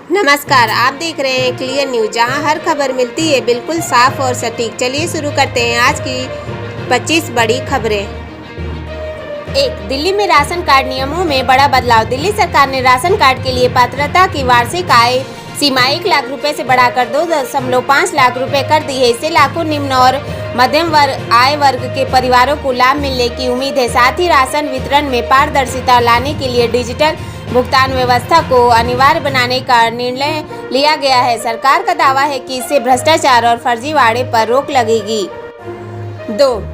नमस्कार, आप देख रहे हैं क्लियर न्यूज, जहां हर खबर मिलती है बिल्कुल साफ और सटीक। चलिए शुरू करते हैं आज की 25 बड़ी खबरें। दिल्ली में राशन कार्ड नियमों में बड़ा बदलाव। दिल्ली सरकार ने राशन कार्ड के लिए पात्रता की वार्षिक आय सीमा 1 लाख रुपए से बढ़ाकर 2.5 लाख रुपए कर दी है। इससे लाखों निम्न और मध्यम आय वर्ग के परिवारों को लाभ मिलने की उम्मीद है। साथ ही राशन वितरण में पारदर्शिता लाने के लिए डिजिटल भुगतान व्यवस्था को अनिवार्य बनाने का निर्णय लिया गया है। सरकार का दावा है कि इससे भ्रष्टाचार और फर्जीवाड़े पर रोक लगेगी।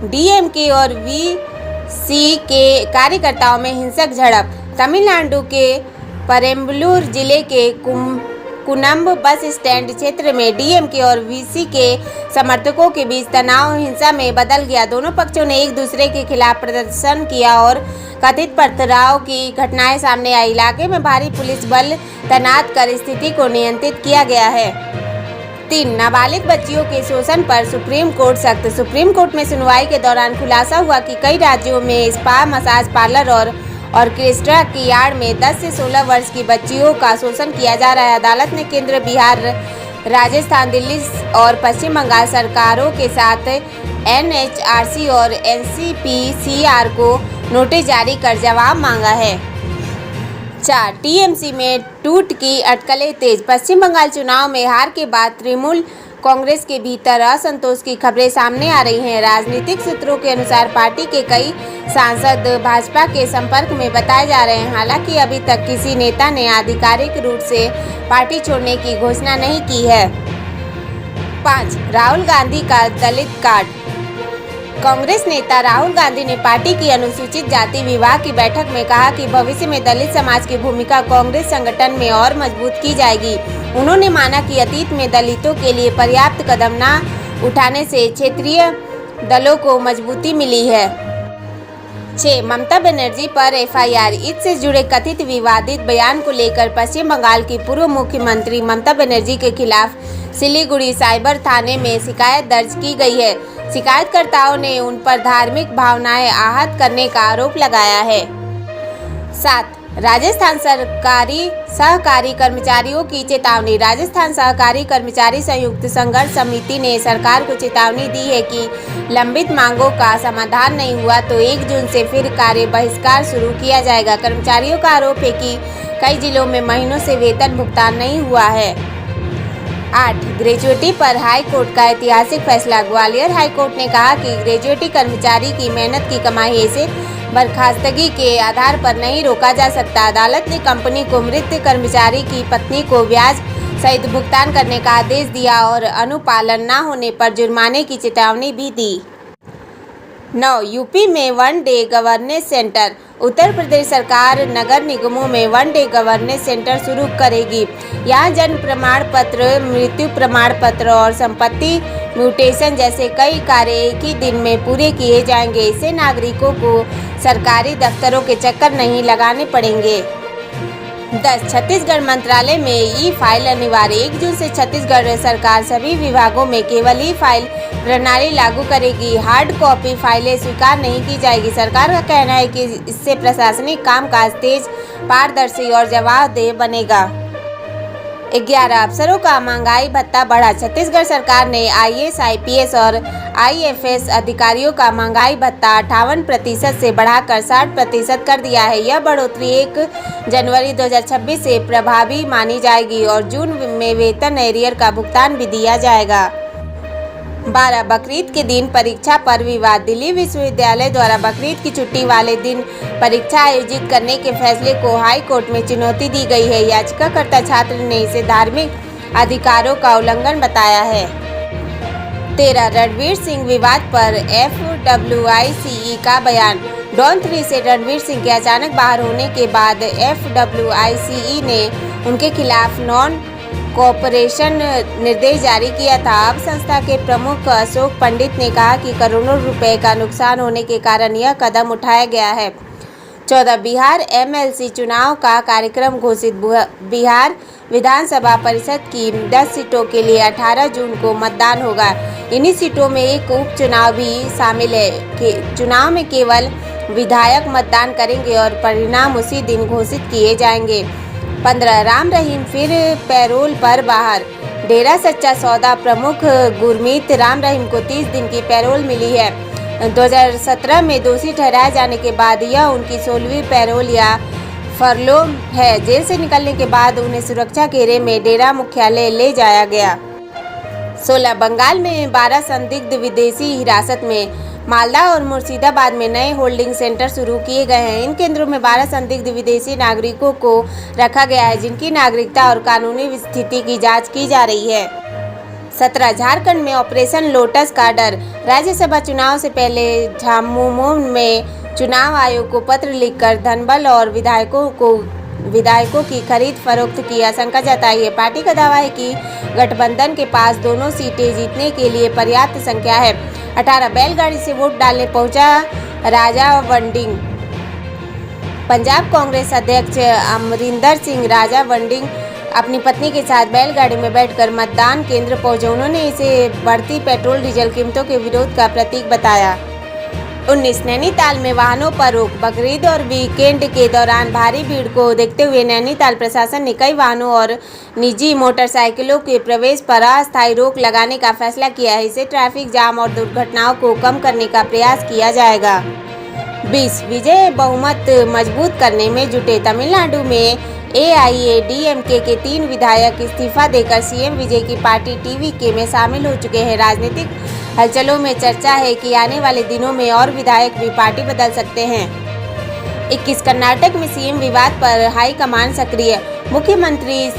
डीएमके और वीसी के कार्यकर्ताओं में हिंसक झड़प। तमिलनाडु के परम्बलूर जिले के कुनम्ब बस स्टैंड क्षेत्र में डीएमके और वीसी के समर्थकों के बीच तनाव हिंसा में बदल गया। दोनों पक्षों ने एक दूसरे के खिलाफ प्रदर्शन किया और कथित पथराव की घटनाएं सामने आई। इलाके में भारी पुलिस बल तैनात कर स्थिति को नियंत्रित किया गया है। नाबालिग बच्चियों के शोषण पर सुप्रीम कोर्ट सख्त। सुप्रीम कोर्ट में सुनवाई के दौरान खुलासा हुआ कि कई राज्यों में स्पा, मसाज पार्लर और ऑर्केस्ट्रा की आड़ में 10 से 16 वर्ष की बच्चियों का शोषण किया जा रहा है। अदालत ने केंद्र, बिहार, राजस्थान, दिल्ली और पश्चिम बंगाल सरकारों के साथ एनएचआरसी और एनसीपीसीआर को नोटिस जारी कर जवाब मांगा है। टीएमसी में टूट की अटकलें तेज। पश्चिम बंगाल चुनाव में हार के बाद तृणमूल कांग्रेस के भीतर असंतोष की खबरें सामने आ रही हैं। राजनीतिक सूत्रों के अनुसार पार्टी के कई सांसद भाजपा के संपर्क में बताए जा रहे हैं। हालांकि अभी तक किसी नेता ने आधिकारिक रूप से पार्टी छोड़ने की घोषणा नहीं की है। राहुल गांधी का दलित कार्ड। कांग्रेस नेता राहुल गांधी ने पार्टी की अनुसूचित जाति विभाग की बैठक में कहा कि भविष्य में दलित समाज की भूमिका कांग्रेस संगठन में और मजबूत की जाएगी। उन्होंने माना कि अतीत में दलितों के लिए पर्याप्त कदम न उठाने से क्षेत्रीय दलों को मजबूती मिली है। ममता बनर्जी पर एफआईआर। इससे जुड़े कथित विवादित बयान को लेकर पश्चिम बंगाल की पूर्व मुख्यमंत्री ममता बनर्जी के खिलाफ सिलीगुड़ी साइबर थाने में शिकायत दर्ज की गई है। शिकायतकर्ताओं ने उन पर धार्मिक भावनाएं आहत करने का आरोप लगाया है। राजस्थान सरकारी सहकारी कर्मचारियों की चेतावनी। राजस्थान सहकारी कर्मचारी संयुक्त संघर्ष समिति ने सरकार को चेतावनी दी है कि लंबित मांगों का समाधान नहीं हुआ तो 1 जून से फिर कार्य बहिष्कार शुरू किया जाएगा। कर्मचारियों का आरोप है कि कई जिलों में महीनों से वेतन भुगतान नहीं हुआ है। ग्रेजुएटी पर हाई कोर्ट का ऐतिहासिक फैसला। ग्वालियर हाई कोर्ट ने कहा कि ग्रेजुएटी कर्मचारी की मेहनत की कमाई से बर्खास्तगी के आधार पर नहीं रोका जा सकता। अदालत ने कंपनी को मृत कर्मचारी की पत्नी को ब्याज सहित भुगतान करने का आदेश दिया और अनुपालन न होने पर जुर्माने की चेतावनी भी दी। यूपी में 1 day governance centre. Uttar Pradesh सरकार नगर निगमों में 1 डे गवर्नेंस सेंटर शुरू करेगी। यहाँ जन्म प्रमाण पत्र, मृत्यु प्रमाण पत्र और संपत्ति म्यूटेशन जैसे कई कार्य एक ही दिन में पूरे किए जाएंगे। इससे नागरिकों को सरकारी दफ्तरों के चक्कर नहीं लगाने पड़ेंगे। छत्तीसगढ़ मंत्रालय में ई फाइल अनिवार्य। 1 जून से छत्तीसगढ़ सरकार सभी विभागों में केवल ई फाइल प्रणाली लागू करेगी। हार्ड कॉपी फाइलें स्वीकार नहीं की जाएगी। सरकार का कहना है कि इससे प्रशासनिक कामकाज तेज, पारदर्शी और जवाबदेह बनेगा। 11 अफसरों का महंगाई भत्ता बढ़ा। छत्तीसगढ़ सरकार ने आईएएस, आईपीएस और आईएफएस अधिकारियों का महंगाई भत्ता 58% से बढ़ाकर 60% कर दिया है। यह बढ़ोतरी 1 जनवरी 2026 से प्रभावी मानी जाएगी और जून में वेतन एरियर का भुगतान भी दिया जाएगा। बकरीद के दिन परीक्षा पर विवाद। दिल्ली विश्वविद्यालय द्वारा बकरीद की छुट्टी वाले दिन परीक्षा आयोजित करने के फैसले को हाई कोर्ट में चुनौती दी गई है। याचिकाकर्ता छात्र ने इसे धार्मिक अधिकारों का उल्लंघन बताया है। रणवीर सिंह विवाद पर FWICE का बयान। डॉन 3 से रणवीर सिंह के अचानक बाहर होने के बाद FWICE ने उनके खिलाफ नॉन कोऑपरेशन निर्देश जारी किया था। अब संस्था के प्रमुख अशोक पंडित ने कहा कि करोड़ों रुपए का नुकसान होने के कारण यह कदम उठाया गया है। बिहार MLC चुनाव का कार्यक्रम घोषित। बिहार विधानसभा परिषद की 10 सीटों के लिए 18 जून को मतदान होगा। इन्हीं सीटों में एक उपचुनाव भी शामिल है। चुनाव में केवल विधायक मतदान करेंगे और परिणाम उसी दिन घोषित किए जाएंगे। 15 राम रहीम फिर पैरोल पर बाहर। डेरा सच्चा सौदा प्रमुख गुरमीत राम रहीम को 30 दिन की पैरोल मिली है। 2017 में दोषी ठहराए जाने के बाद यह उनकी 16वीं पैरोल या फरलो है। जेल से निकलने के बाद उन्हें सुरक्षा घेरे में डेरा मुख्यालय ले जाया गया। 16 बंगाल में 12 संदिग्ध विदेशी हिरासत में। मालदा और मुर्शिदाबाद में नए होल्डिंग सेंटर शुरू किए गए हैं। इन केंद्रों में 12 संदिग्ध विदेशी नागरिकों को रखा गया है, जिनकी नागरिकता और कानूनी स्थिति की जांच की जा रही है। 17 झारखंड में ऑपरेशन लोटस का डर। राज्यसभा चुनाव से पहले झामुमो में चुनाव आयोग को पत्र लिखकर धनबल और विधायकों की खरीद फरोख्त की आशंका जताई है। पार्टी का दावा है कि गठबंधन के पास दोनों सीटें जीतने के लिए पर्याप्त संख्या है। 18 बैलगाड़ी से वोट डालने पहुंचा राजा वंडिंग। पंजाब कांग्रेस अध्यक्ष अमरिंदर सिंह राजा वंडिंग अपनी पत्नी के साथ बैलगाड़ी में बैठकर मतदान केंद्र पहुंचे। उन्होंने इसे बढ़ती पेट्रोल डीजल कीमतों के विरोध का प्रतीक बताया। 19 नैनीताल में वाहनों पर रोक। बकरीद और वीकेंड के दौरान भारी भीड़ को देखते हुए नैनीताल प्रशासन ने कई वाहनों और निजी मोटरसाइकिलों के प्रवेश पर अस्थायी रोक लगाने का फैसला किया है। इससे ट्रैफिक जाम और दुर्घटनाओं को कम करने का प्रयास किया जाएगा। 20 विजय बहुमत मजबूत करने में जुटे। तमिलनाडु में AIADMK के 3 विधायक इस्तीफा देकर सीएम विजय की पार्टी TVK में शामिल हो चुके हैं। राजनीतिक हलचलों में चर्चा है कि आने वाले दिनों में और विधायक भी पार्टी बदल सकते हैं। 21 कर्नाटक में सीएम विवाद पर हाईकमान सक्रिय। मुख्यमंत्री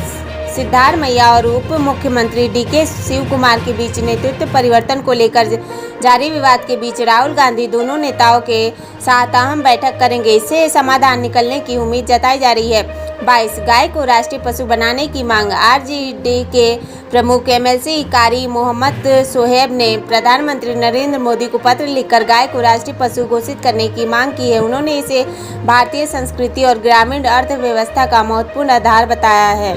सिद्धारमैया और उप मुख्यमंत्री DK शिवकुमार के बीच नेतृत्व परिवर्तन को लेकर जारी विवाद के बीच राहुल गांधी दोनों नेताओं के साथ अहम बैठक करेंगे। इससे समाधान निकलने की उम्मीद जताई जा रही है। 22 गाय को राष्ट्रीय पशु बनाने की मांग। RJD के प्रमुख MLC कारी मोहम्मद सोहेब ने प्रधानमंत्री नरेंद्र मोदी को पत्र लिखकर गाय को राष्ट्रीय पशु घोषित करने की मांग की है। उन्होंने इसे भारतीय संस्कृति और ग्रामीण अर्थव्यवस्था का महत्वपूर्ण आधार बताया है।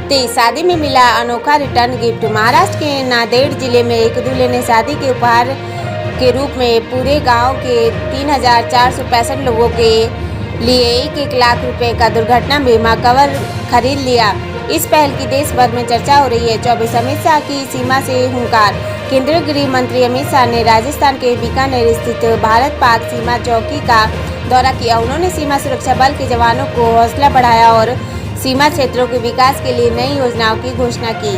23 शादी में मिला अनोखा रिटर्न गिफ्ट। महाराष्ट्र के नांदेड़ जिले में एक दूल्हे ने शादी के उपहार के रूप में पूरे गांव के 3,465 लोगों के लिए 1-1 लाख रुपए का दुर्घटना बीमा कवर खरीद लिया। इस पहल की देश भर में चर्चा हो रही है। 24 अमित शाह की सीमा से हुंकार। केंद्रीय गृह मंत्री अमित शाह ने राजस्थान के बीकानेर स्थित भारत पाक सीमा चौकी का दौरा किया। उन्होंने सीमा सुरक्षा बल के जवानों को हौसला बढ़ाया और सीमा क्षेत्रों के विकास के लिए नई योजनाओं की घोषणा की।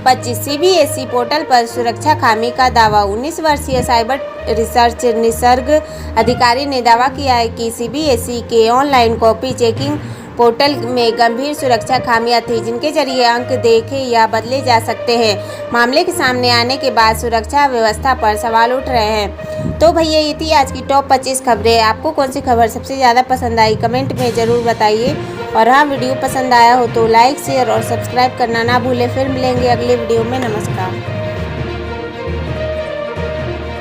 25 CBSE पोर्टल पर सुरक्षा खामी का दावा। 19 वर्षीय साइबर रिसर्च निसर्ग अधिकारी ने दावा किया है कि CBSE के ऑनलाइन कॉपी चेकिंग पोर्टल में गंभीर सुरक्षा खामियां थी, जिनके जरिए अंक देखे या बदले जा सकते हैं। मामले के सामने आने के बाद सुरक्षा व्यवस्था पर सवाल उठ रहे हैं। तो भैया ये थी आज की टॉप 25 खबरें। आपको कौन सी खबर सबसे ज़्यादा पसंद आई कमेंट में ज़रूर बताइए। और हाँ, वीडियो पसंद आया हो तो लाइक शेयर और सब्सक्राइब करना ना भूलें। फिर मिलेंगे अगले वीडियो में। नमस्कार।